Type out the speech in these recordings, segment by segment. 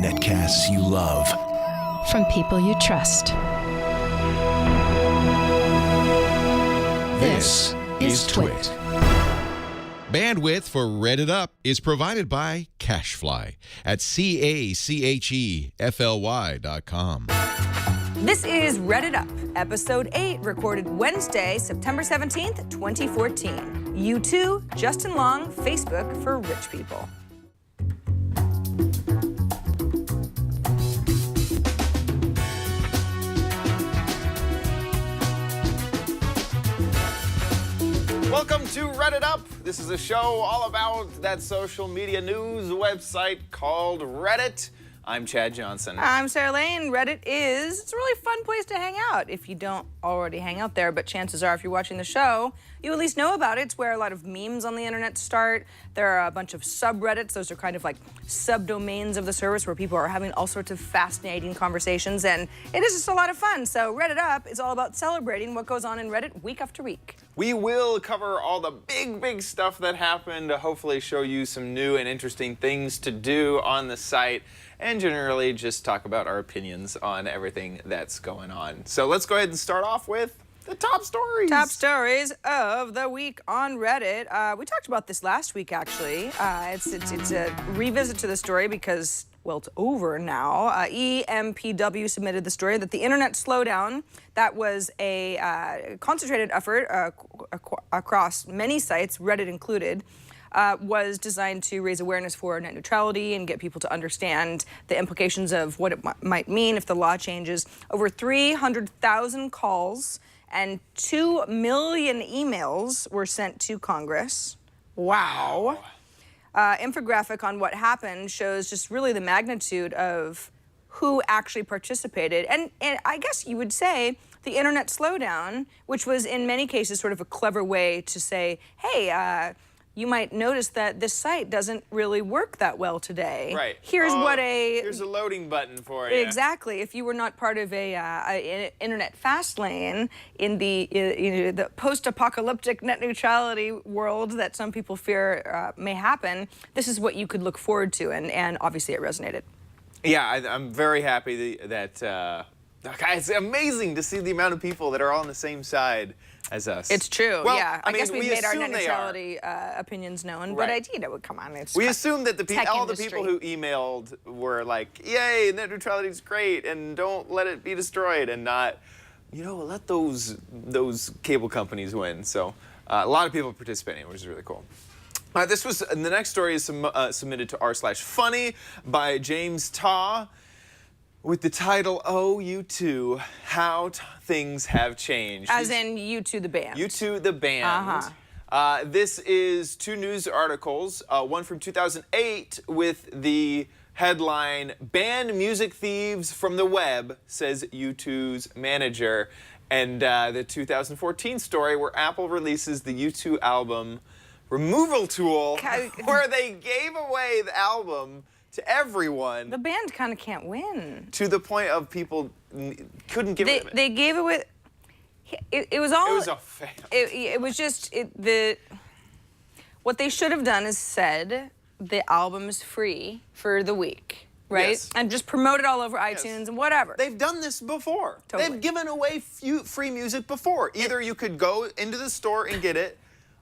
Netcasts you love. From people you trust. This is Twit. Bandwidth for redditUP is provided by Cachefly at CACHEFLY.com. This is redditUP, Episode 8, recorded Wednesday, September 17th, 2014. U2, Justin Long, Facebook for Rich People. Welcome to redditUP. This is a show all about that social media news website called Reddit. I'm Chad Johnson. I'm Sarah Lane. It's a really fun place to hang out if you don't already hang out there, but chances are if you're watching the show, you at least know about it. It's where a lot of memes on the internet start. There are a bunch of subreddits. Those are kind of like subdomains of the service where people are having all sorts of fascinating conversations, and it is just a lot of fun. So redditUP is all about celebrating what goes on in Reddit week after week. We will cover all the big stuff that happened to hopefully show you some new and interesting things to do on the site, and generally just talk about our opinions on everything that's going on. So let's go ahead and start off with the top stories. Top stories of the week on Reddit. We talked about this last week, actually. It's a revisit to the story because, well, it's over now. EMPW submitted the story that the internet slowdown, that was a concentrated effort across many sites, Reddit included, was designed to raise awareness for net neutrality and get people to understand the implications of what it might mean if the law changes. Over 300,000 calls and 2 million emails were sent to Congress. Wow. Infographic on what happened shows just really the magnitude of who actually participated. And I guess you would say the internet slowdown, which was in many cases sort of a clever way to say, hey, you might notice that this site doesn't really work that well today. Right. Here's here's a loading button for you. Exactly. If you were not part of a internet fast lane in the the post-apocalyptic net neutrality world that some people fear may happen, this is what you could look forward to, and obviously it resonated. Yeah, I'm very happy that it's amazing to see the amount of people that are all on the same side as us. It's true. Well, yeah. I guess we we've made our assume net they neutrality opinions known, Right. but come on, it's we assume that all the industry. people who emailed were like, yay, net neutrality is great, and don't let it be destroyed, and not, let those cable companies win. So a lot of people participating, which is really cool. The next story is submitted to r/funny by James Taw, with the title, Oh, U2, How Things Have Changed. As in U2 the band. U2 the band. This is 2 news articles, one from 2008 with the headline, Ban Music Thieves from the Web, says U2's manager. And the 2014 story where Apple releases the U2 album removal tool, where they gave away the album to everyone. The band kind of can't win. To the point of people couldn't give it. They gave it with. It was all. It was a fail. It was just what they should have done is said the album is free for the week, right? Yes. And just promote it all over iTunes and whatever. They've done this before. Totally. They've given away free music before. Either you could go into the store and get it,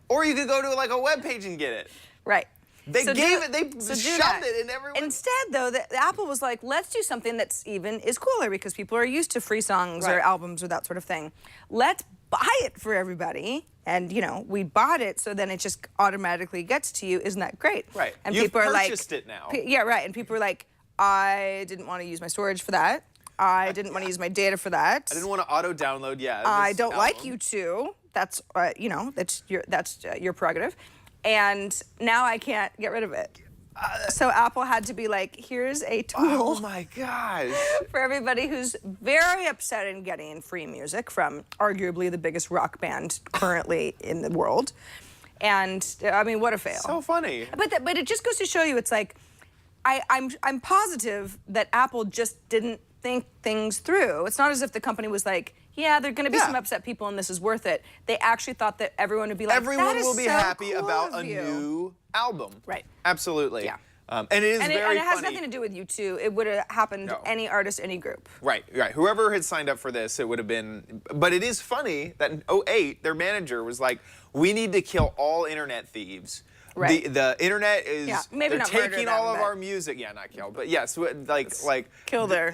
or you could go to like a web page and get it. Right. They shoved it in everyone. Instead, though, the Apple was like, let's do something that's is cooler because people are used to free songs or albums or that sort of thing. Let's buy it for everybody. And, we bought it, so then it just automatically gets to you. Isn't that great? Right. And You've people are like, purchased it now. Yeah, right. And people are like, I didn't want to use my storage for that. I didn't want to use my data for that. I didn't want to auto-download, I don't like you too. That's, that's your prerogative. And now I can't get rid of it. So Apple had to be like, here's a tool. Oh my gosh. For everybody who's very upset in getting free music from arguably the biggest rock band currently in the world. And I mean, what a fail. So funny. But it just goes to show you, it's like, I'm positive that Apple just didn't think things through. It's not as if the company was like, yeah, there are going to be some upset people and this is worth it. They actually thought that everyone would be like, everyone that is will be so happy cool about of a you. new album. Right. Absolutely. Yeah. And it is very and it has funny. nothing to do with you two. It would have happened to any artist, any group. Right. Whoever had signed up for this, it would have been. But it is funny that in 2008, their manager was like, "We need to kill all internet thieves." Right. The internet is maybe they're not murder taking them, all of but- our music. Yeah, not kill, but yes, like Kill their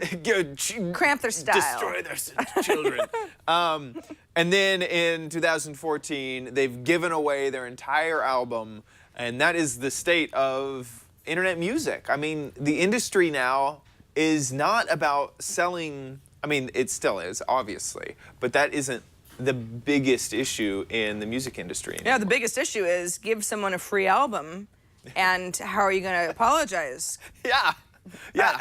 cramp their style. destroy their children. And then in 2014, they've given away their entire album, and that is the state of internet music. I mean, the industry now is not about selling. I mean, it still is, obviously, but that isn't the biggest issue in the music industry anymore. Yeah, the biggest issue is give someone a free album, and how are you going to apologize? Yeah.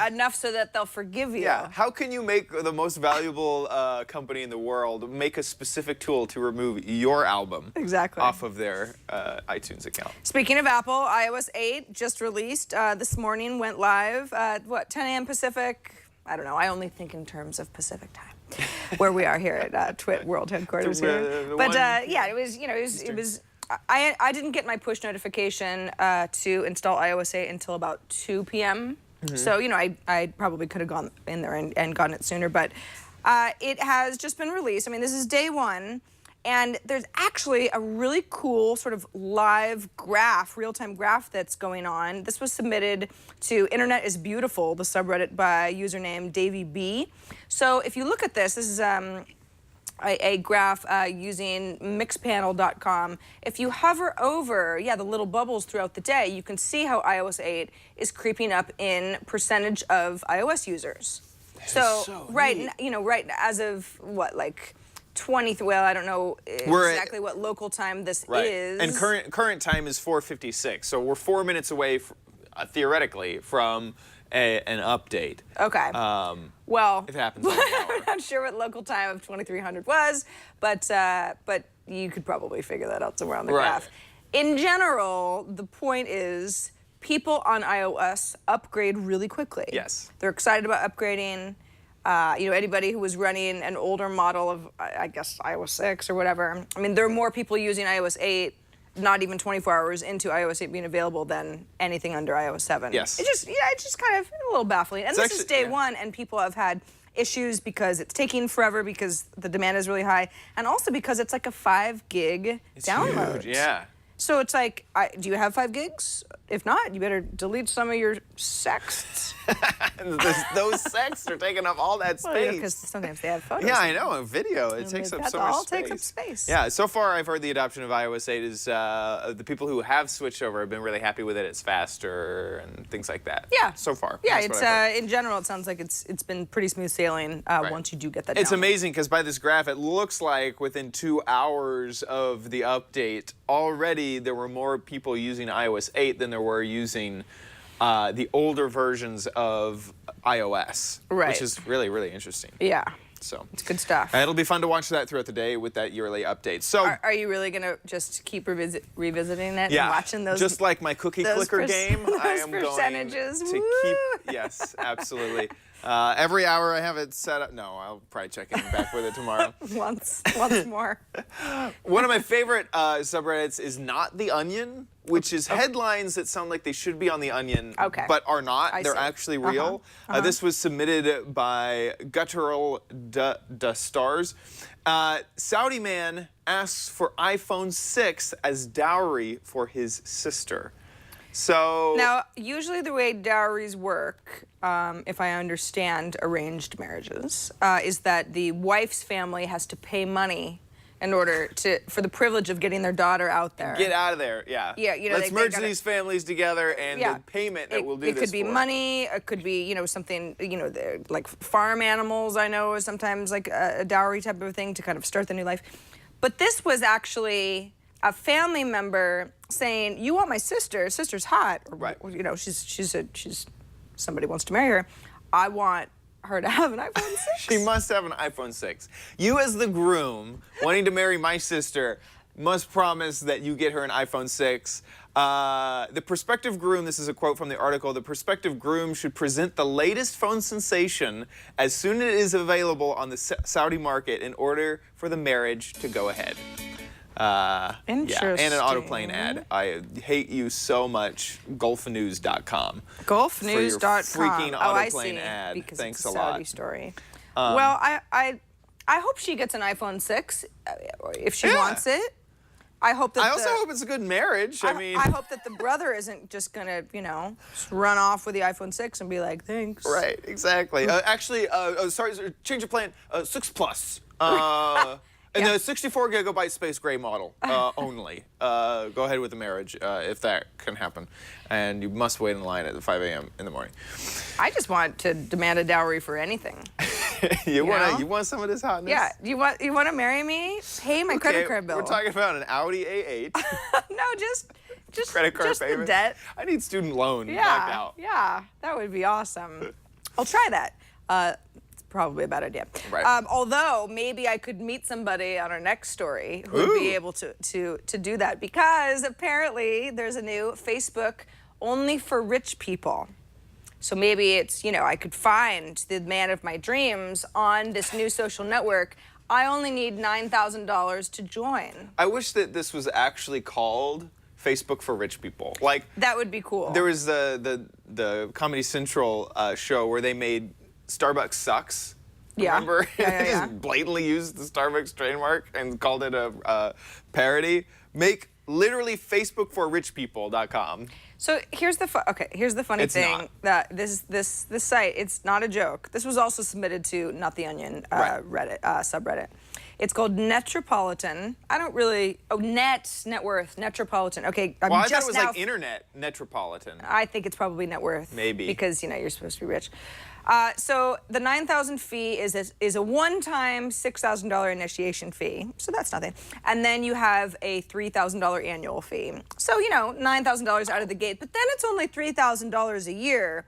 Enough so that they'll forgive you. Yeah. How can you make the most valuable company in the world make a specific tool to remove your album off of their iTunes account? Speaking of Apple, iOS 8 just released this morning, went live at 10 a.m. Pacific. I don't know. I only think in terms of Pacific time, where we are here at Twit World Headquarters here. But yeah, it was. It was. I didn't get my push notification to install iOS 8 until about 2 p.m. So, I probably could have gone in there and gotten it sooner, but it has just been released. I mean, this is day one, and there's actually a really cool sort of live graph, real-time graph that's going on. This was submitted to Internet is Beautiful, the subreddit, by username Davey B. So if you look at this is a graph using mixpanel.com. If you hover over, the little bubbles throughout the day, you can see how iOS 8 is creeping up in percentage of iOS users. So right, right as of like 20. Well, I don't know exactly what local time this is. And current time is 4:56. So we're 4 minutes away, theoretically, from an update. Okay. Well, if it happens in an hour. I'm not sure what local time of 2300 was, but you could probably figure that out somewhere on the graph. In general, the point is people on iOS upgrade really quickly. Yes. They're excited about upgrading. Anybody who was running an older model of, I guess, iOS 6 or whatever. I mean, there are more people using iOS 8 not even 24 hours into iOS 8 being available than anything under iOS 7. Yes. It's just kind of a little baffling. And this is day one, and people have had issues because it's taking forever because the demand is really high, and also because it's like a 5 gig download. Huge, yeah. So it's like, do you have 5 gigs? If not, you better delete some of your sexts. Those sexts are taking up all that space. Because sometimes they have photos. Yeah, I know. A video, it takes up so much all space. takes up space. Yeah, so far I've heard the adoption of iOS 8 is the people who have switched over have been really happy with it. It's faster and things like that. Yeah. So far. Yeah, That's what I've heard. in general, it sounds like it's been pretty smooth sailing once you do get that. It's download. amazing because by this graph, it looks like within 2 hours of the update, already there were more people using iOS 8 than there were using the older versions of iOS, which is really, really interesting. Yeah. So it's good stuff. It'll be fun to watch that throughout the day with that yearly update. So are you really gonna just keep revisiting it and watching those? Just like my cookie clicker game, I am going to keep. Yes, absolutely. Every hour I have it set up. No, I'll probably check in back with it tomorrow. once more. One of my favorite subreddits is Not the Onion, which is headlines that sound like they should be on the Onion, but are not. They're actually real. This was submitted by Guttural Stars. Saudi man asks for iPhone 6 as dowry for his sister. So now, usually the way dowries work, if I understand arranged marriages, is that the wife's family has to pay money in order for the privilege of getting their daughter out there. Get out of there, yeah. Yeah, let's merge these families together, and the payment that we'll do this for. It could be money. It could be something like farm animals. I know is sometimes like a dowry type of thing to kind of start the new life. But this was actually a family member saying, "You want my sister? Sister's hot. Or, she's somebody wants to marry her. I want her to have an iPhone 6. She must have an iPhone 6. You, as the groom, wanting to marry my sister, must promise that you get her an iPhone 6. The prospective groom, this is a quote from the article, the prospective groom should present the latest phone sensation as soon as it is available on the Saudi market in order for the marriage to go ahead. Yeah, and an autoplane Interesting. ad. I hate you so much. Golfnews.com. Golfnews.com. For your freaking Oh, I autoplane see. ad. Because Thanks it's a a Saudi lot. story. Well, I hope she gets an iPhone 6 if she Yeah. wants it. I hope that I also hope it's a good marriage. I mean, I hope that the brother isn't just gonna, just run off with the iPhone 6 and be like, thanks. right, exactly. Actually, sorry, change of plan. 6 Plus. And the 64 gigabyte space gray model only. Go ahead with the marriage if that can happen. And you must wait in line at 5 a.m. in the morning. I just want to demand a dowry for anything. You know? want some of this hotness? Yeah. You want to marry me? Pay my credit card bill. We're talking about an Audi A8. No, just Credit card just payment. the debt. I need student loan knocked Yeah. out. Yeah. That would be awesome. I'll try that. It's probably a bad idea. Right. Although maybe I could meet somebody on our next story who would be able to do that, because apparently there's a new Facebook only for rich people. So maybe it's, I could find the man of my dreams on this new social network. I only need $9,000 to join. I wish that this was actually called Facebook for rich people. Like, That would be cool. there was the Comedy Central show where they made Starbucks Sucks. Yeah. Remember? Yeah, They just blatantly used the Starbucks trademark and called it a parody. Make literally Facebook4richpeople.com. So here's the funny It's thing not. that this site, it's not a joke. This was also submitted to Not the Onion Right. Reddit subreddit. It's called Netropolitan. I don't really net worth Netropolitan. Okay, I'm Well, I thought just it was now. like internet metropolitan. I think it's probably net worth. Maybe. Because you're supposed to be rich. So the $9,000 fee is a one-time $6,000 initiation fee. So that's nothing. And then you have a $3,000 annual fee. So $9,000 out of the gate. But then it's only $3,000 a year.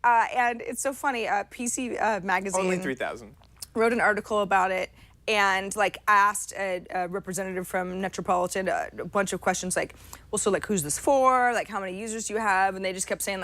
And it's so funny. PC Magazine Only 3,000. wrote an article about it and asked a representative from Netropolitan a bunch of questions who's this for? How many users do you have? And they just kept saying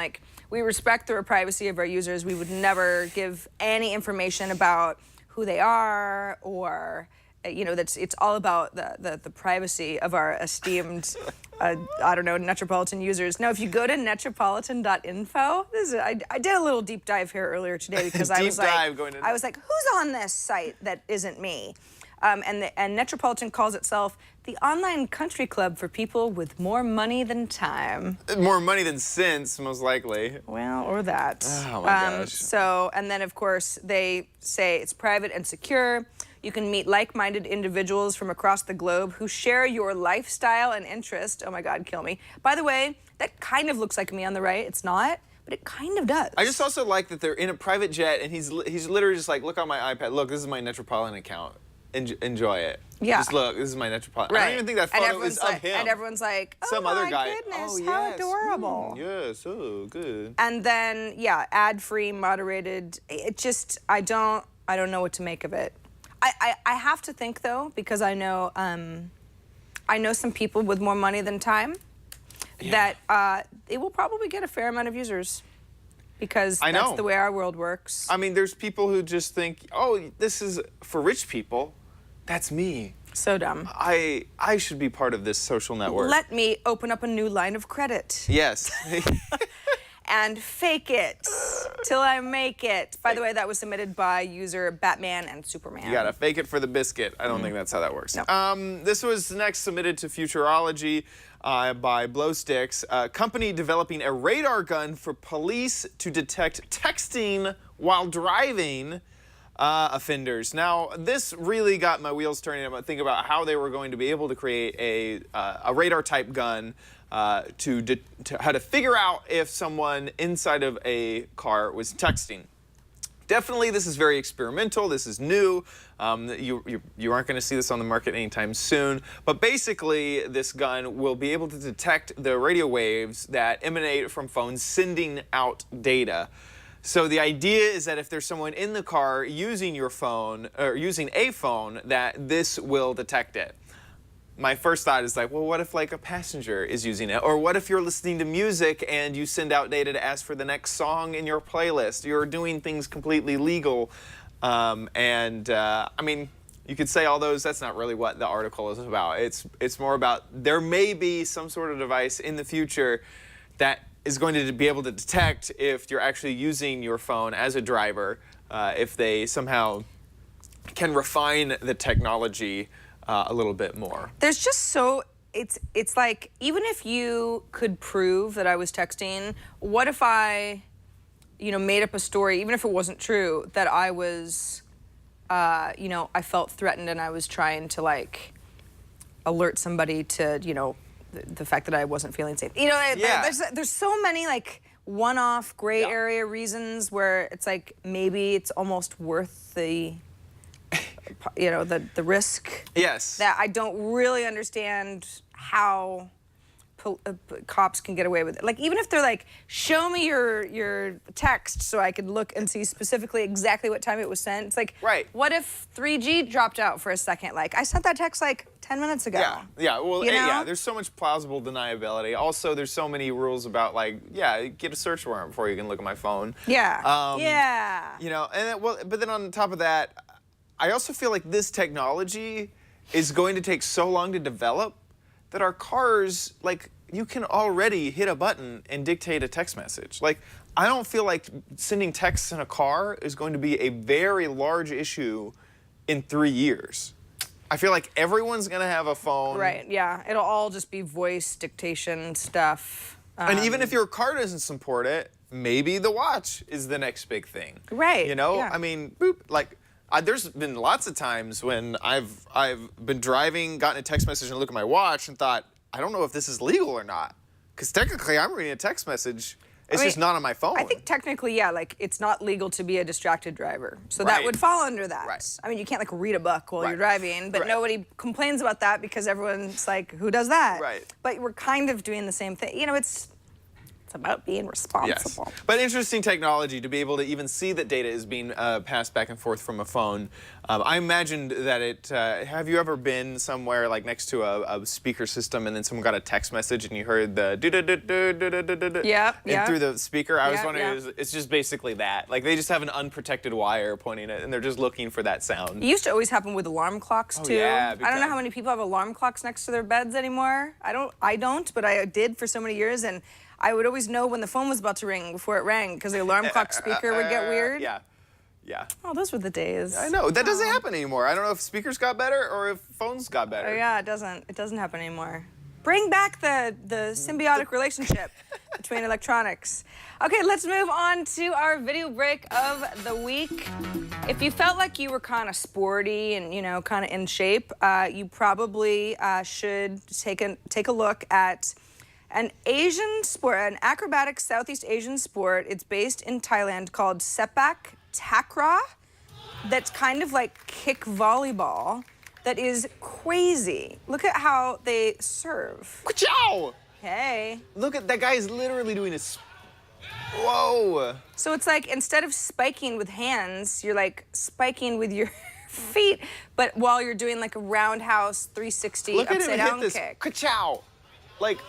we respect the privacy of our users. We would never give any information about who they are or it's all about the privacy of our esteemed Netropolitan users. Now, if you go to netropolitan.info, I did a little deep dive here earlier today because I was like, who's on this site that isn't me? And Netropolitan calls itself the online country club for people with more money than time. More money than sense, most likely. Well, or that. Oh my gosh. So, and then of course they say it's private and secure. You can meet like-minded individuals from across the globe who share your lifestyle and interest. Oh my God, kill me. By the way, that kind of looks like me on the right. It's not, but it kind of does. I just also like that they're in a private jet and he's literally just like, look on my iPad. Look, this is my Netropolitan account. Enjoy it. Yeah. Just look, this is my Netropolitan. Right. I don't even think that photo is of him. And everyone's like, oh Some other guy. goodness, Oh, how yes. adorable. Yes, oh, good. And then, ad-free, moderated. It just, I don't know what to make of it. I have to think though, because I know some people with more money than time that it will probably get a fair amount of users because that's the way our world works. I mean, there's people who just think, oh, this is for rich people. That's me. So dumb. I should be part of this social network. Let me open up a new line of credit. Yes. And fake it till I make it. By the way, that was submitted by user Batman and Superman. You gotta fake it for the biscuit. I don't think that's how that works. No. This was next submitted to Futurology by Blowsticks. A company developing a radar gun for police to detect texting while driving offenders. Now, this really got my wheels turning. I'm thinking about how they were going to be able to create a radar-type gun to how to figure out if someone inside of a car was texting. Definitely, this is very experimental. This is new. You aren't going to see this on the market anytime soon. But basically, this gun will be able to detect the radio waves that emanate from phones sending out data. So the idea is that if there's someone in the car using your phone, or using a phone, that this will detect it. My first thought is like, well, what if like a passenger is using it? Or what if you're listening to music and you send out data to ask for the next song in your playlist? You're doing things completely legal. I mean, You could say all those. That's not really what the article is about. It's more about there may be some sort of device in the future that is going to be able to detect if you're actually using your phone as a driver, if they somehow can refine the technology a little bit more. There's just so, it's like, even if you could prove that I was texting, what if I, made up a story, even if it wasn't true, that I was, I felt threatened and I was trying to, like, alert somebody to, the fact that I wasn't feeling safe. There's so many, like, one-off gray area reasons where it's like maybe it's almost worth the the risk. Yes. That I don't really understand how cops can get away with it. Like, even if they're like, show me your text so I could look and see specifically exactly what time it was sent. It's like, right. What if 3G dropped out for a second? Like, I sent that text like 10 minutes ago. Yeah. Well, there's so much plausible deniability. Also, there's so many rules about, like, get a search warrant before you can look at my phone. Yeah. But then on top of that, I also feel like this technology is going to take so long to develop that our cars, like, you can already hit a button and dictate a text message. Like, I don't feel like sending texts in a car is going to be a very large issue in 3 years. I feel like everyone's gonna have a phone. Right, yeah. It'll all just be voice dictation stuff. And even if your car doesn't support it, maybe the watch is the next big thing. Right. Yeah. I mean, boop, like, there's been lots of times when I've been driving, gotten a text message and looked at my watch and thought, I don't know if this is legal or not. Because technically I'm reading a text message. It's just not on my phone. I think technically, like, it's not legal to be a distracted driver. So that would fall under that. Right. I mean, you can't, like, read a book while you're driving, but nobody complains about that because everyone's like, who does that? Right. But we're kind of doing the same thing. It's about being responsible. Yes. But interesting technology to be able to even see that data is being passed back and forth from a phone. I imagined that it, have you ever been somewhere like next to a speaker system and then someone got a text message and you heard the do-do-do-do-do-do-do-do through the speaker? I was wondering, it's just basically that. Like, they just have an unprotected wire pointing it and they're just looking for that sound. It used to always happen with alarm clocks too. Yeah, I don't know how many people have alarm clocks next to their beds anymore. I don't, but I did for so many years, and I would always know when the phone was about to ring before it rang because the alarm clock speaker would get weird. Yeah. Oh, those were the days. I know. That doesn't happen anymore. I don't know if speakers got better or if phones got better. Oh, yeah, it doesn't. It doesn't happen anymore. Bring back the symbiotic relationship between electronics. Okay, let's move on to our video break of the week. If you felt like you were kind of sporty and, kind of in shape, you probably should take a look at an Asian sport, an acrobatic Southeast Asian sport. It's based in Thailand called Sepak Takraw. That's kind of like kick volleyball. That is crazy. Look at how they serve. Ka-chow! Hey. Look at that guy is literally doing whoa. So it's like instead of spiking with hands, you're like spiking with your feet, but while you're doing like a roundhouse 360 upside down kick. Ka-chow! Like,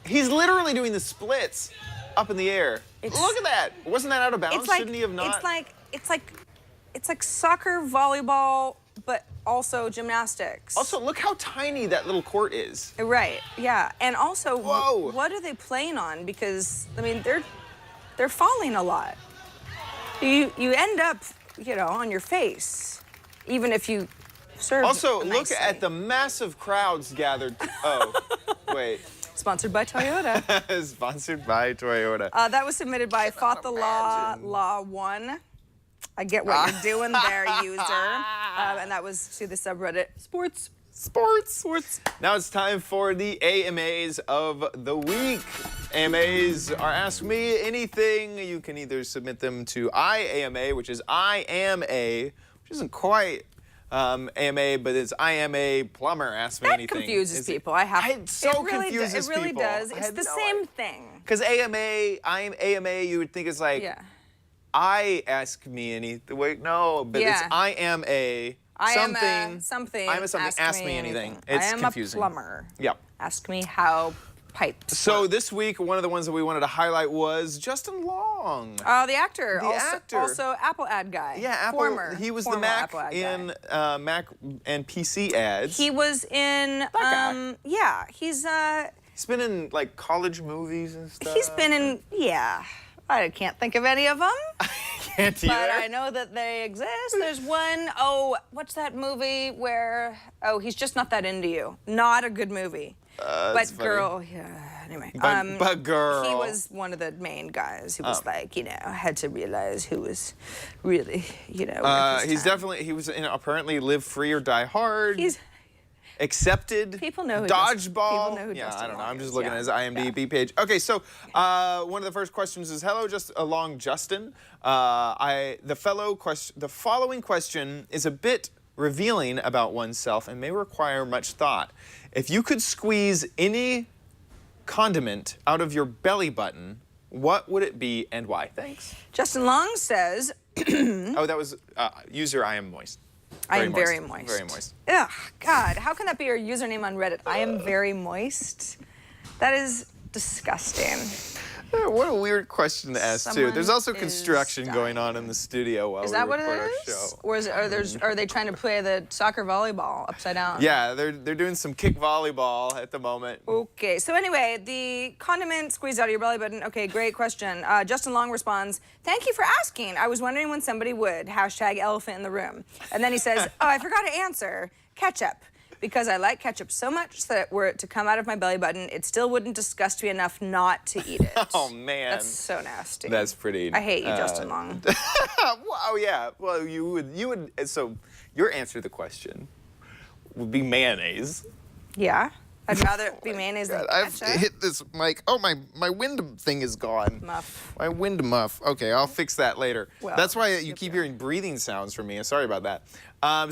he's literally doing the splits up in the air. Look at that. Wasn't that out of bounds? Shouldn't he have not? It's like soccer, volleyball, but also gymnastics. Also, look how tiny that little court is. Right. Yeah. And also, whoa, what are they playing on? Because I mean, they're falling a lot. You end up, on your face, even if you serve. Also, nicely. Look at the massive crowds gathered. Oh, wait. Sponsored by Toyota. Sponsored by Toyota. That was submitted by Fought the Law 1. I get what you're doing there, user. And that was to the subreddit Sports. Now it's time for the AMAs of the week. AMAs are Ask Me Anything. You can either submit them to IAMA, which is I am a, which isn't quite AMA, but it's I am a plumber. Ask me anything. That confuses people. It so confuses people. It really people. does. It's the same thing. Because AMA, you would think it's like, I ask me anything. Wait, no, but it's I am a something. something. I'm a something. Ask me anything. It's confusing. I am a plumber. Yep. Ask me how pipes. So this week, one of the ones that we wanted to highlight was Justin Long. Oh, the actor. The actor. Also Apple ad guy. Yeah, Apple. Former. He was the former Mac Apple ad in guy. Mac and PC ads. He was in. guy. Yeah, he's He's been in like college movies and stuff. He's been in. Yeah, I can't think of any of them. Can't either. But I know that they exist. There's one, what's that movie where, he's just not that into you. Not a good movie. But funny. girl, yeah, anyway. But girl. He was one of the main guys who was like, had to realize who was really, worth his He's time. definitely, he was in apparently Live Free or Die Hard. He's, Accepted. People know who Dodgeball. people know who yeah, Justin I don't know. Long I'm just is, looking yeah. at his IMDb page. Okay, so one of the first questions is, "Hello, just along Justin. The following question is a bit revealing about oneself and may require much thought. If you could squeeze any condiment out of your belly button, what would it be and why? Thanks." Justin Long says, Oh, that was user I am moist. I am very moist. Very moist. Ugh, God, how can that be your username on Reddit? I am very moist. That is disgusting. What a weird question to ask, too. Someone There's also is construction going dying. on in the studio while Is we that what record it our is? show. Or are they trying to play the soccer volleyball upside down? Yeah, they're doing some kick volleyball at the moment. Okay, so anyway, the condiment squeezed out of your belly button. Okay, great question. Justin Long responds, "Thank you for asking. I was wondering when somebody would. #elephant in the room." And then he says, "Oh, I forgot to answer. Ketchup. Because I like ketchup so much that were it to come out of my belly button, it still wouldn't disgust me enough not to eat it." Oh, man. That's so nasty. That's pretty... I hate you, Justin Long. Oh, yeah. Well, you would... So your answer to the question would be mayonnaise. Yeah? I'd rather it be mayonnaise than I've ketchup. hit this mic. Oh, my wind thing is gone. Muff. My wind muff. Okay, I'll fix that later. Well, that's why you keep hearing breathing sounds from me. Sorry about that.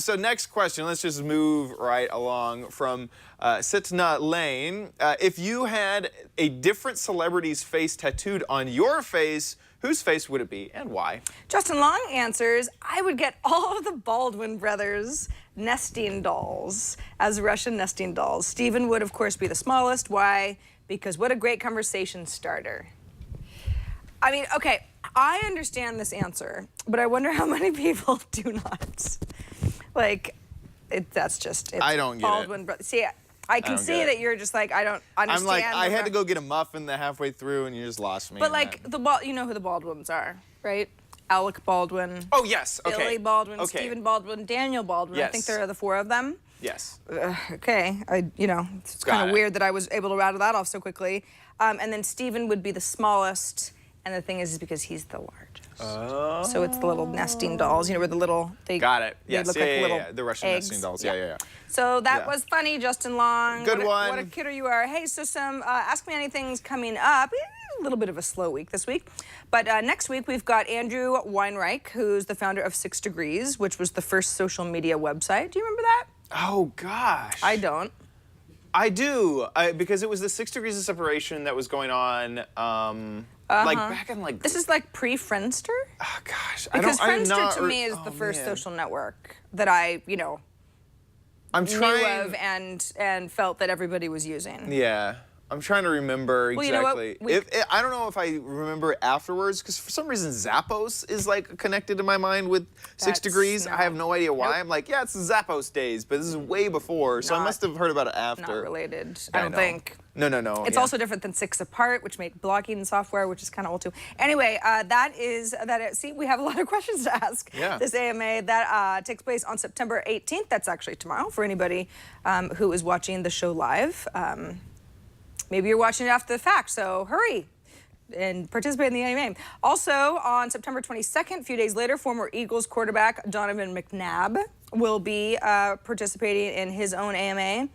So next question. Let's just move right along from Sitna Lane. If you had a different celebrity's face tattooed on your face, whose face would it be and why? Justin Long answers, "I would get all of the Baldwin brothers nesting dolls as Russian nesting dolls. Stephen would, of course, be the smallest. Why? Because what a great conversation starter." I mean, okay, I understand this answer, but I wonder how many people do not. Like, that's just... It's I don't get Baldwin it. See, I can don't see get it. that you're just like, I don't understand. I'm like, I the- had to go get a muffin the halfway through, and you just lost me. But in like, that. you know who the Baldwins are, right? Alec Baldwin. Oh, yes. Okay. Billy Baldwin, Okay. Stephen Baldwin, Daniel Baldwin. I think Yes. there are the four of them. Yes. Okay, it's Got kind it. of weird that I was able to rattle that off so quickly. And then Stephen would be the smallest, and the thing is because he's the largest. Oh. So it's the little nesting dolls, where the little they Got it. they Yes. look Yeah, like yeah, little yeah. The Russian eggs. nesting dolls. Yeah. So that Yeah. was funny, Justin Long. Good What a one. kidder you are. Hey, so some Ask Me Anything's coming up. A little bit of a slow week this week. But next week, we've got Andrew Weinreich, who's the founder of 6 Degrees, which was the first social media website. Do you remember that? Oh, gosh. I don't. I do, because it was the 6 degrees of separation that was going on, like back in like. This is like pre-Friendster? Oh, gosh, Because I don't. Friendster to me is the first social network that I, I'm knew trying. of and felt that everybody was using. Yeah, I'm trying to remember Well, you know what? exactly. I don't know if I remember afterwards, because for some reason Zappos is like connected to my mind with 6 That's degrees. not- I have no idea why. Nope. I'm like, yeah, it's the Zappos days, but this is way before, so I Not- must have heard about it after. Not related, I I don't know. think. No. It's yeah. also different than 6 Apart, which made blogging software, which is kind of old too. Anyway, see, we have a lot of questions to ask. Yeah. This AMA that takes place on September 18th. That's actually tomorrow for anybody who is watching the show live. Maybe you're watching it after the fact, so hurry and participate in the AMA. Also, on September 22nd, a few days later, former Eagles quarterback Donovan McNabb will be participating in his own AMA.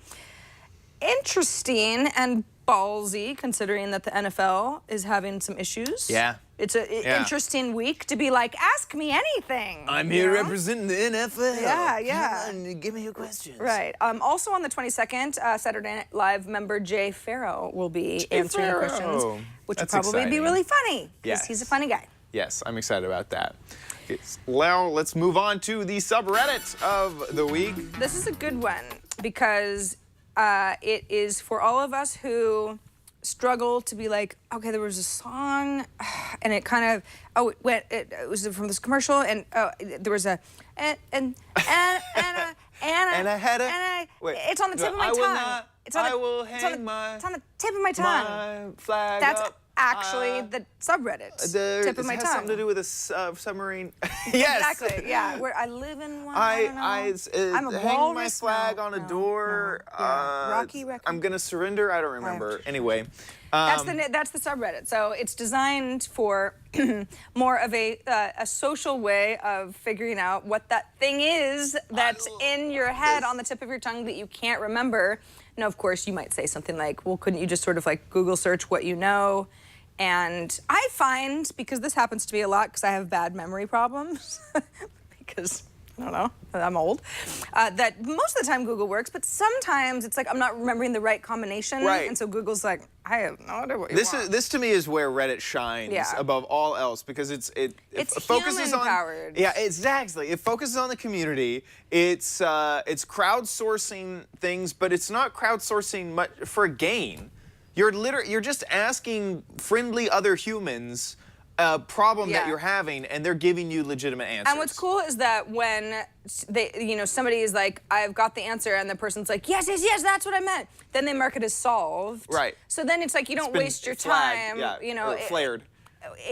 Interesting and ballsy, considering that the NFL is having some issues. Yeah. It's an interesting week to be like, ask me anything. I'm you here know? representing the NFL. Yeah. Come on, give me your questions. Right. Also on the 22nd, Saturday Night Live member Jay Farrow will be answering your questions, Farrow. which That's will probably be exciting. really funny because Yes. he's a funny guy. Yes, I'm excited about that. Well, let's move on to the subreddit of the week. This is a good one because it is for all of us who struggle to be like, okay, there was a song, and it kind of, it was from this commercial, and there was a, and it's on the tip of my tongue. It's on the tip of my tongue. My flag That's up. actually the subreddit. Tip of my tongue. It has something to do with a submarine. Yes. Exactly. Yeah. Where I live in one. I'm a hang walrus. my flag No, on a no, door. no. Yeah. Rocky Record. I'm gonna surrender. I don't remember. Anyway. That's the subreddit. So it's designed for more of a social way of figuring out what that thing is that's in your head on the tip of your tongue that you can't remember. Now, of course, you might say something like, well, couldn't you just sort of like Google search what you know? And I find, because this happens to me a lot because I have bad memory problems, because, I don't know, I'm old, that most of the time Google works, but sometimes it's like I'm not remembering the right combination. Right. And so Google's like, I have no idea what you want. This to me is where Reddit shines above all else, because it focuses on human-powered. Yeah, exactly. It focuses on the community. It's crowdsourcing things, but it's not crowdsourcing much for gain. You're just asking friendly other humans a problem that you're having, and they're giving you legitimate answers. And what's cool is that when somebody is like, I've got the answer, and the person's like, yes, that's what I meant. Then they mark it as solved. Right. So then it's like you don't waste your flagged, time. or flared.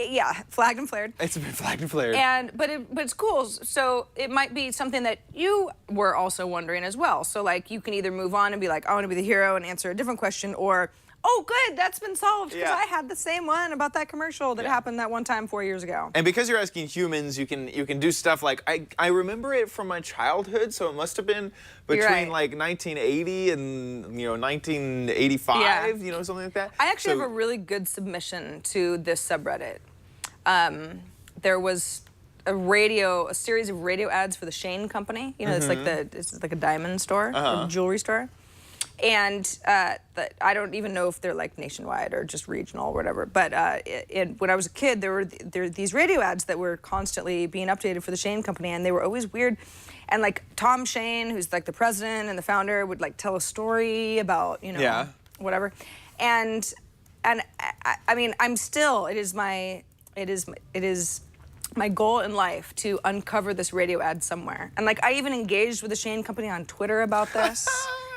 Yeah, flagged and flared. It's been flagged and flared. But it's cool. So it might be something that you were also wondering as well. So like you can either move on and be like, I want to be the hero and answer a different question, or oh, good, that's been solved, because I had the same one about that commercial that happened that one time 4 years ago. And because you're asking humans, you can do stuff like, I remember it from my childhood, so it must have been between like 1980 and 1985, something like that. I actually have a really good submission to this subreddit. There was a series of radio ads for the Shane Company. It's like a diamond store, a jewelry store. And I don't even know if they're like nationwide or just regional or whatever. But when I was a kid, there were these radio ads that were constantly being updated for the Shane Company, and they were always weird. And like Tom Shane, who's like the president and the founder, would like tell a story about whatever. And I mean, it is my goal in life to uncover this radio ad somewhere. And like I even engaged with the Shane Company on Twitter about this.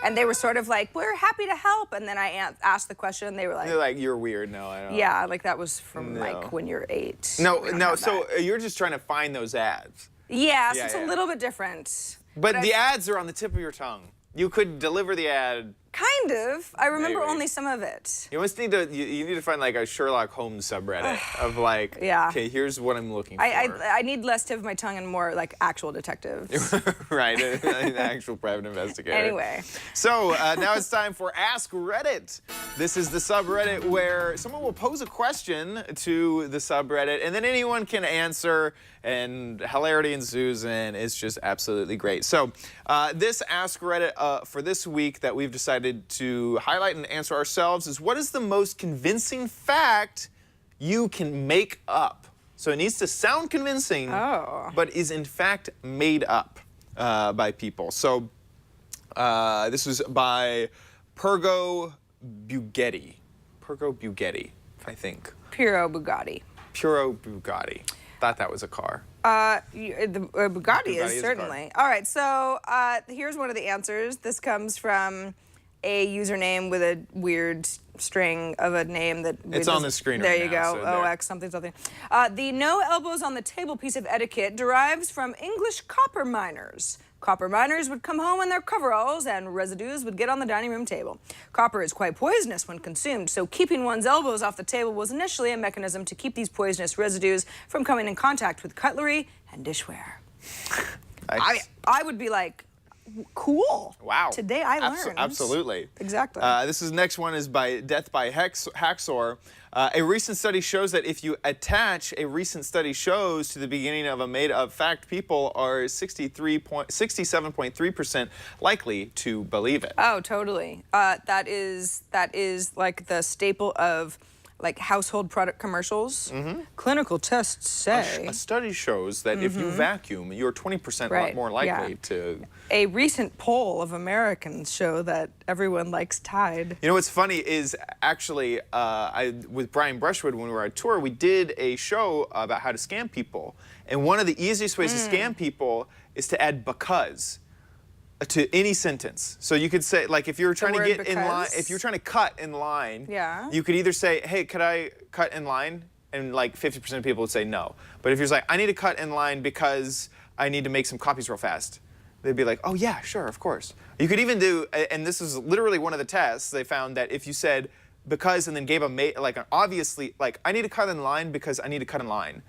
And they were sort of like, we're happy to help. And then I asked the question, and they were like... They're like, you're weird. No, I don't. Yeah, like that was from like when you're 8. No, so you're just trying to find those ads. Yeah, so it's a little bit different. But the ads are on the tip of your tongue. You could deliver the ad. Kind of. I remember Maybe. only some of it. You must need to. You need to find like a Sherlock Holmes subreddit of like. Okay, here's what I'm looking for. I need less tip of my tongue and more like actual detectives. Right, an actual private investigator. Anyway. So now it's time for Ask Reddit. This is the subreddit where someone will pose a question to the subreddit, and then anyone can answer, and hilarity ensues, and it's just absolutely great. So this Ask Reddit for this week that we've decided to highlight and answer ourselves is, what is the most convincing fact you can make up? So it needs to sound convincing, but is in fact made up by people. So this was by Puro Bugatti. Puro Bugatti, I think. Puro Bugatti. Puro Bugatti. Thought that was a car. The Bugatti is certainly. All right, so here's one of the answers. This comes from a username with a weird string of a name that... It's on the screen there right you now, go, so OX something something. The no elbows on the table piece of etiquette derives from English copper miners. Copper miners would come home in their coveralls, and residues would get on the dining room table. Copper is quite poisonous when consumed, so keeping one's elbows off the table was initially a mechanism to keep these poisonous residues from coming in contact with cutlery and dishware. I would be like, cool. Wow. Today I learned. Absolutely. Exactly. This next one is by Death by Hacksaw. A recent study shows that if you attach a recent study shows to the beginning of a made-up fact, people are 67.3% likely to believe it. Oh, totally. That is like the staple of like household product commercials. Clinical tests say A study shows that if you vacuum, you're 20% Right, more likely yeah. to. a recent poll of Americans show that everyone likes Tide. You know what's funny is actually with Brian Brushwood when we were on tour, we did a show about how to scam people, and one of the easiest ways to scam people is to add because to any sentence. So you could say, like, if you're trying to get in line, if you're trying to cut in line, you could either say, hey, could I cut in line? And like 50% of people would say no. But if you're like, I need to cut in line because I need to make some copies real fast, they'd be like, oh yeah, sure, of course. You could even do, and this is literally one of the tests, they found that if you said because and then gave like an obviously, like, I need to cut in line because I need to cut in line,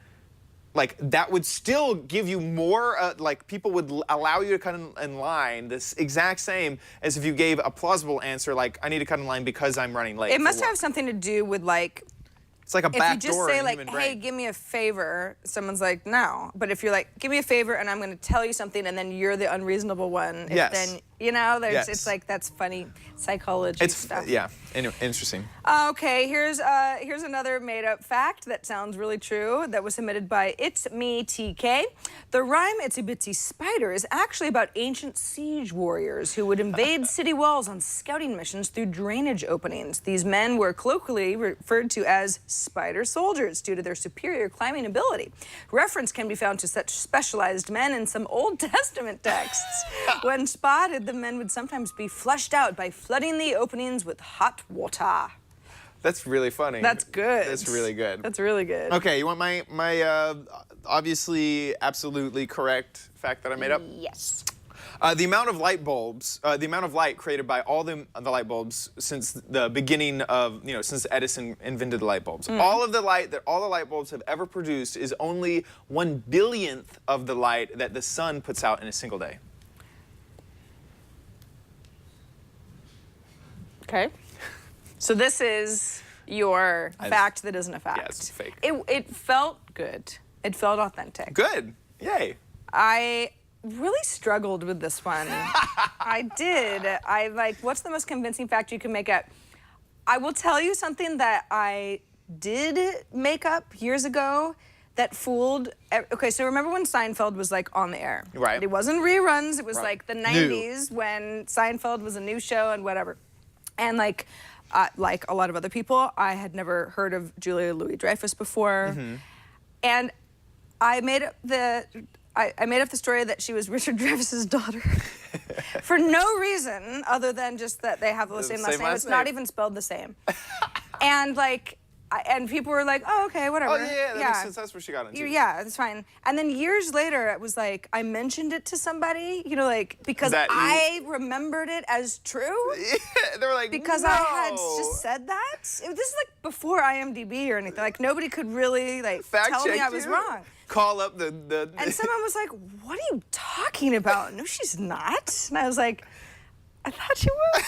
like that would still give you more, like people would allow you to cut in line this exact same as if you gave a plausible answer like I need to cut in line because I'm running late. It must have something to do with like, it's like a back if you just door say in like, human hey, brain. give me a favor, someone's like, no. But if you're like, give me a favor and I'm going to tell you something and then you're the unreasonable one, then, you know, it's like, that's funny psychology stuff. Yeah, anyway, interesting. Okay, here's another made-up fact that sounds really true that was submitted by It's Me TK. The rhyme Itsy Bitsy Spider is actually about ancient siege warriors who would invade city walls on scouting missions through drainage openings. These men were colloquially referred to as spider soldiers due to their superior climbing ability. Reference can be found to such specialized men in some Old Testament texts. When spotted, the men would sometimes be flushed out by flooding the openings with hot water. That's really funny. That's good. That's really good. That's really good. Okay, you want my obviously absolutely correct fact that I made up? Yes. The amount of light bulbs, the amount of light created by all the light bulbs since the beginning of, since Edison invented the light bulbs. All of the light that all the light bulbs have ever produced is only 1/100000th of the light that the sun puts out in a single day. Okay. So this is your fact that isn't a fact. Yeah, it's fake. It felt good. It felt authentic. Good. Yay. I really struggled with this one. I did. I like, what's the most convincing fact you can make up? I will tell you something that I did make up years ago that fooled. Okay, so remember when Seinfeld was like on the air? Right. It wasn't reruns. It was like the 90s when Seinfeld was a new show and whatever. And like a lot of other people, I had never heard of Julia Louis-Dreyfus before. And I made up the story that she was Richard Dreyfuss's daughter for no reason other than just that they have the same last name. It's not even spelled the same. And like, and people were like, oh, okay, whatever. Oh, yeah, that makes sense. That's where she got into. Yeah, it's fine. And then years later, it was like, I mentioned it to somebody, like, because I remembered it as true. Yeah, they were like, because no. I had just said that. This is like before IMDb or anything. Like, nobody could really, like, tell me I was wrong. Call up the... And someone was like, what are you talking about? No, she's not. And I was like, I thought she was.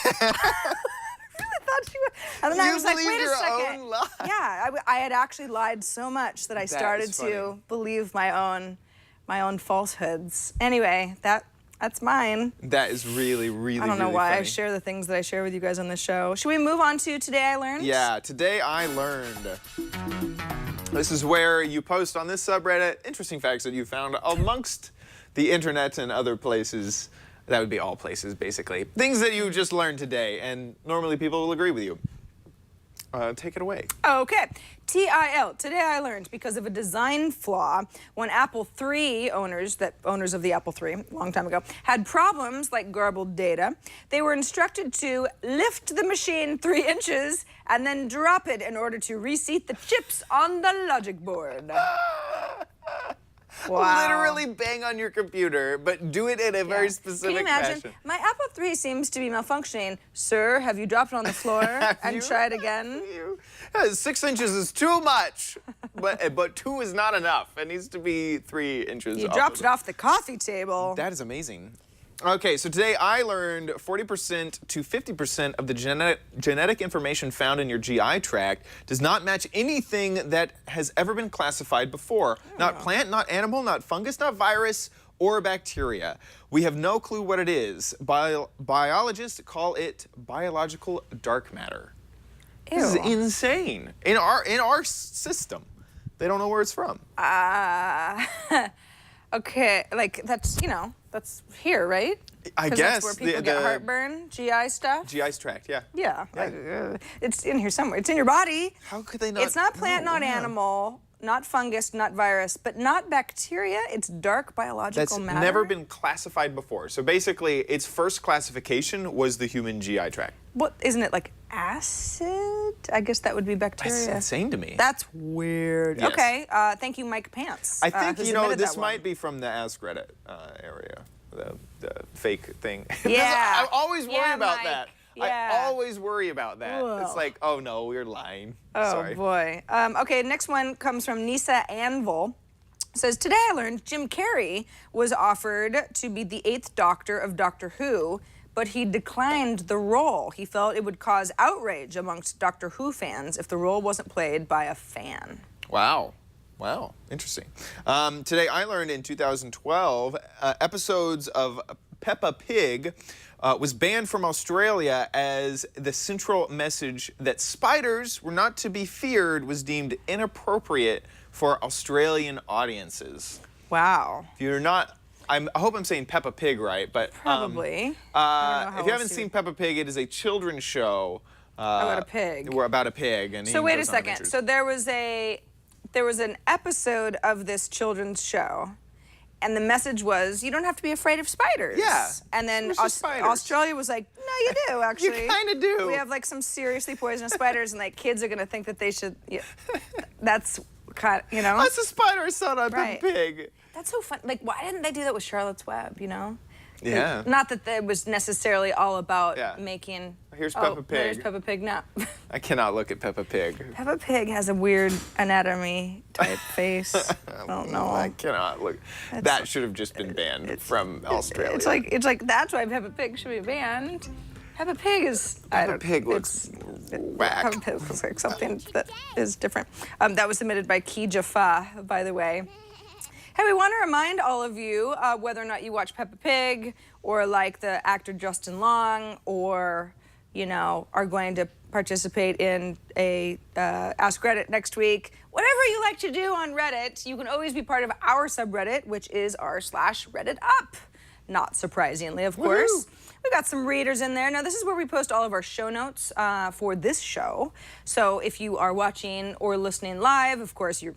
I really thought she was. And then I was like, wait a second. Yeah, I had actually lied so much that I started to believe my own falsehoods. Anyway, that's mine. That is really, really, I don't know really why funny. I share the things that I share with you guys on this show. Should we move on to Today I Learned? Yeah, Today I Learned. This is where you post on this subreddit interesting facts that you found amongst the internet and other places. That would be all places, basically. Things that you just learned today, and normally people will agree with you. Take it away. Okay. TIL, Today I Learned, because of a design flaw, when Apple III owners of the Apple III, a long time ago, had problems like garbled data, they were instructed to lift the machine 3 inches and then drop it in order to reseat the chips on the logic board. Wow. Literally bang on your computer, but do it in a very specific fashion. fashion. My Apple III seems to be malfunctioning. Sir, have you dropped it on the floor and tried again? 6 inches is too much, but 2 is not enough. It needs to be 3 inches. You dropped it off the coffee table. That is amazing. Okay, so today I learned 40% to 50% of the genetic information found in your GI tract does not match anything that has ever been classified before. Not plant, not animal, not fungus, not virus, or bacteria. We have no clue what it is. Biologists call it biological dark matter. This is Ew. insane. In our system, they don't know where it's from. Okay, like that's that's here, right? I 'Cause guess that's where people get heartburn, GI stuff. GI's tract, yeah. Yeah, it's in here somewhere. It's in your body. How could they not? It's not plant, not animal, not fungus, not virus, but not bacteria. It's dark biological That's matter. never been classified before. So basically, its first classification was the human GI tract. What isn't it like acid? I guess that would be bacteria. That's insane to me. That's weird. Yes. Okay, thank you, Mike Pants. I think who you know submitted this that one. might be from the Ask Reddit area, the fake thing. Yeah. I always worry Yeah, about Mike. that. Yeah. I always worry about that. It's Ugh. like, oh no, we're lying. Oh Sorry. boy. Okay, next one comes from Nisa Anvil. Says, today I learned Jim Carrey was offered to be the 8th Doctor of Doctor Who, but he declined the role. He felt it would cause outrage amongst Doctor Who fans if the role wasn't played by a fan. Wow. Wow, interesting. Today I learned in 2012, episodes of Peppa Pig was banned from Australia as the central message that spiders were not to be feared was deemed inappropriate for Australian audiences. Wow. If you're not, I hope I'm saying Peppa Pig right, but Probably. I don't know if you how haven't else seen Peppa Pig, it is a children's show About a pig. About a pig, and So he wait a goes on second. adventures. So there was an episode of this children's show, and the message was, you don't have to be afraid of spiders. Yeah. And then There's just spiders. Australia was like, no, you do, actually. You kinda do. We have like some seriously poisonous spiders, and like kids are gonna think that they should. Yeah, that's kind of, That's a spider I saw on Right. Peppa Pig. That's so fun. Like, why didn't they do that with Charlotte's Web? Yeah. Like, not that it was necessarily all about Yeah. making. Here's Oh, Peppa Pig. There's Peppa Pig now. I cannot look at Peppa Pig. Peppa Pig has a weird anatomy type face. I don't know. I cannot look. That should have just been banned from Australia. It's like that's why Peppa Pig should be banned. Peppa Pig is. Peppa Pig looks whack. Peppa Pig looks like something that is different. That was submitted by Ki Jaffa, by the way. Hey, we want to remind all of you whether or not you watch Peppa Pig or like the actor Justin Long or, are going to participate in a Ask Reddit next week. Whatever you like to do on Reddit, you can always be part of our subreddit, which is r/redditUP. Not surprisingly, of course. We've got some readers in there. Now, this is where we post all of our show notes for this show. So if you are watching or listening live, of course, you're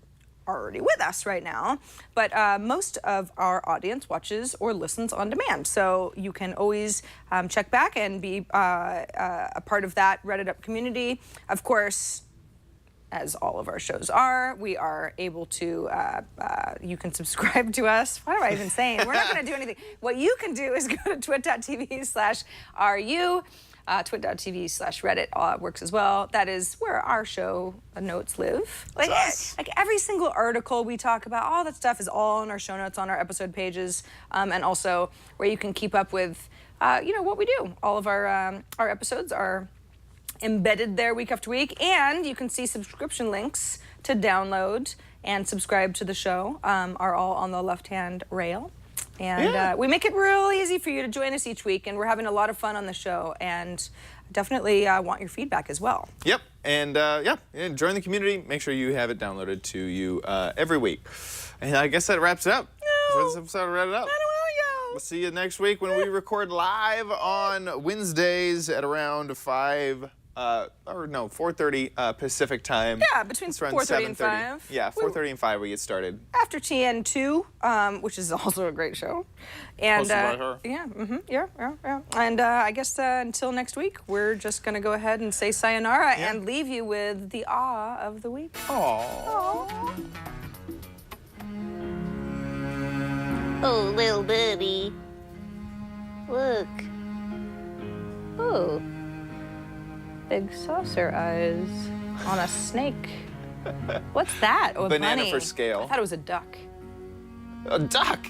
already with us right now, but most of our audience watches or listens on demand. So you can always check back and be a part of that redditUP community. Of course, as all of our shows are, we are able to, you can subscribe to us. What am I even saying? We're not gonna do anything. What you can do is go to twit.tv/RU. Twit.tv/Reddit works as well. That is where our show notes live. Like every single article we talk about, all that stuff is all in our show notes on our episode pages, and also where you can keep up with, what we do. All of our episodes are embedded there week after week, and you can see subscription links to download and subscribe to the show are all on the left-hand rail. And we make it real easy for you to join us each week, and we're having a lot of fun on the show, and definitely want your feedback as well. Yep, and join the community. Make sure you have it downloaded to you every week. And I guess that wraps it up for this episode of Reddit Up. We'll see you next week when we record live on Wednesdays at around 4:30 Pacific time. Yeah, between It's around 4:30 and 7:30. 5. Yeah, 4:30 and 5 we get started. After TN2, which is also a great show. And Hosted by her. Yeah. And I guess until next week, we're just going to go ahead and say sayonara and leave you with the awe of the week. Aww. Oh, little birdie. Look. Ooh. Big saucer eyes on a snake. What's that? Oh, a Banana bunny. for scale. I thought it was a duck. A duck!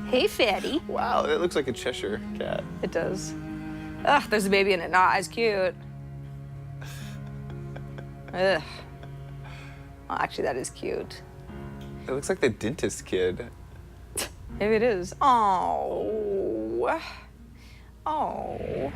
Hey, fatty. Wow, it looks like a Cheshire cat. It does. Ugh, there's a baby in it. Nah, it's cute. Ugh. Well, actually, that is cute. It looks like the dentist kid. Maybe it is. Oh. Oh.